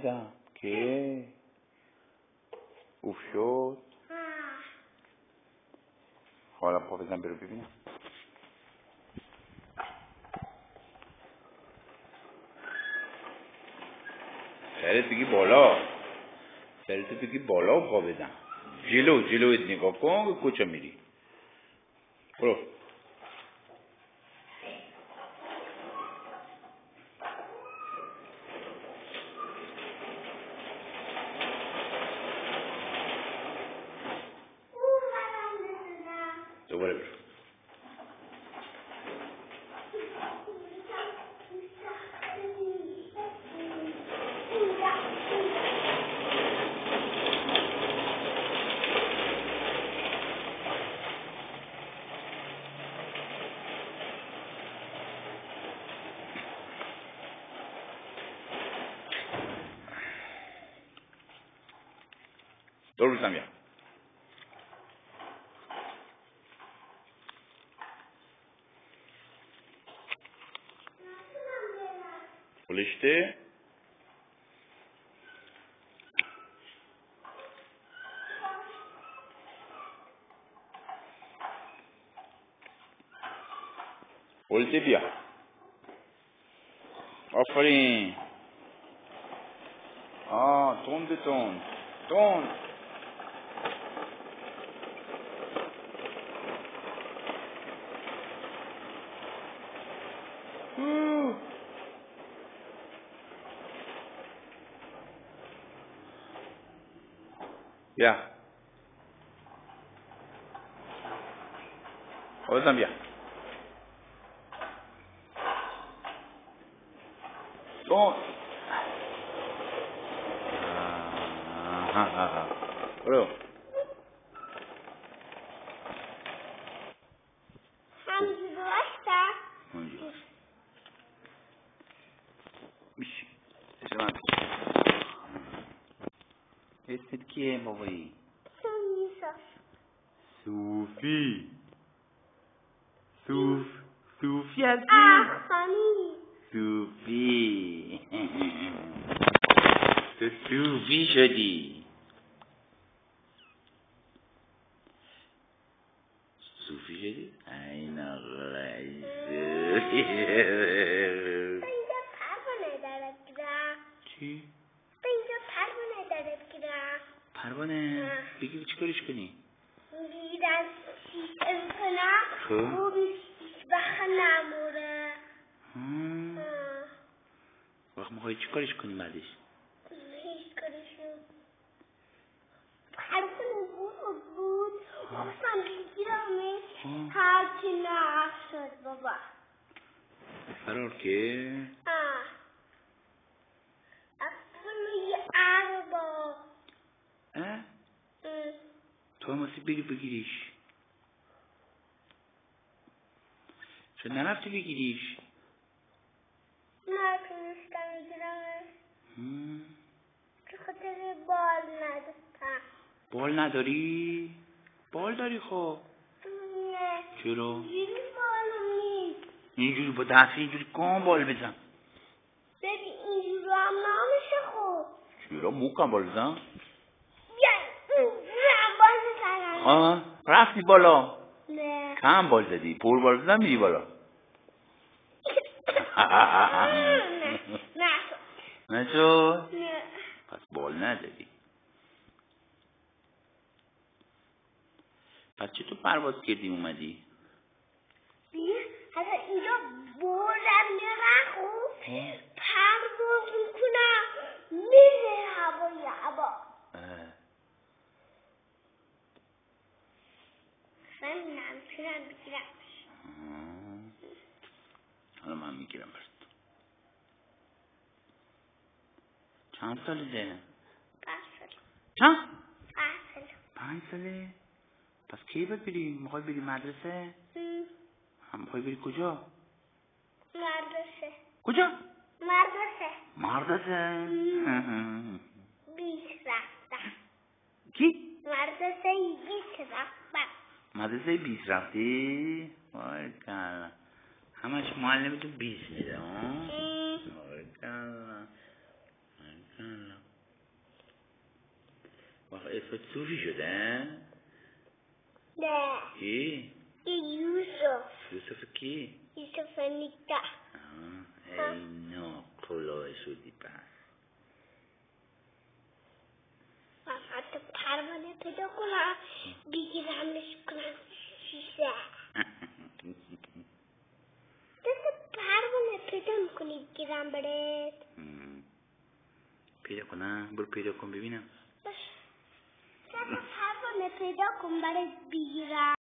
ندیدم که اوف شد. حالا پا بزن برو ببینم. سرت بگی بالا، سرت بگی بالا و پا بزن. جلوت نگاه کن کجا میری. برو. دوباره برو. دور بزن بیا. بلشته بلده بیا. آفرین. تند بیا. بازم بیا. برو. اسمت کیه بابایی؟ صوفی هستی؟ صوفی تو صوفی شدی. این آقا اینجا پروانه دارد گیرم. چی؟ اینجا پروانه دارد گیرم. پروانه؟ بگی چی کارش کنی؟ میگیرن سیستم کنم خوبی وقت نموره. وقت میخوایی چی کارش کنی بعدش؟ هیچ کارشون پروانه بود خواستم بگیرمش هرچی نقش شد بابا. فرار که؟ اصلا یه عربا. تو هم راستی بری بگیریش. چرا نرفتی بگیریش؟ نتونستم بگیرمش به خاطر بال نداشتم. بال نداری؟ بال داری خب. نه چرا؟ اینجوری بالم نیست. اینجوری با دست اینجوری کام بال بزن. ببین اینجوری هم نمیشه خب. چرا موکم بال بزن؟ بال بزنم. رفتی بالا؟ نه کم بال زدی؟ پر بال بزن میری بالا. نشد؟ نه پس بال نداری. پس چطور پرواز کردی اومدی؟ حالا اینجا بردم میرم خوب پرواز میکنم میره هوا. من نمیتونم بگیرمش. حالا من میگیرم برد. چند ساله؟ 5 سال. چند؟ 5 سال. 5 ساله؟ پس کی باید بری؟ میخوای بری مدرسه؟ میخوای بری کجا؟ مدرسه. کجا؟ مدرسه. 20 رفتم. کی؟ مدرسه 20 رفتم. مدرسه 20 رفتی؟ وای کلا همش معلمتون 20 میده ها؟ وای کلا اسمت صوفی شده؟ نه کی؟ یوسف کی؟ یوسف نیکا ای نه کلاه شدی پس حتی پروانه پیدا کنم بگیرمش کنم شیشه دست پروانه پیدا میکنی بگیرم برات پیدا کنم؟ برو پیدا کن ببینم دست پروانه پیدا کن برات بگیرم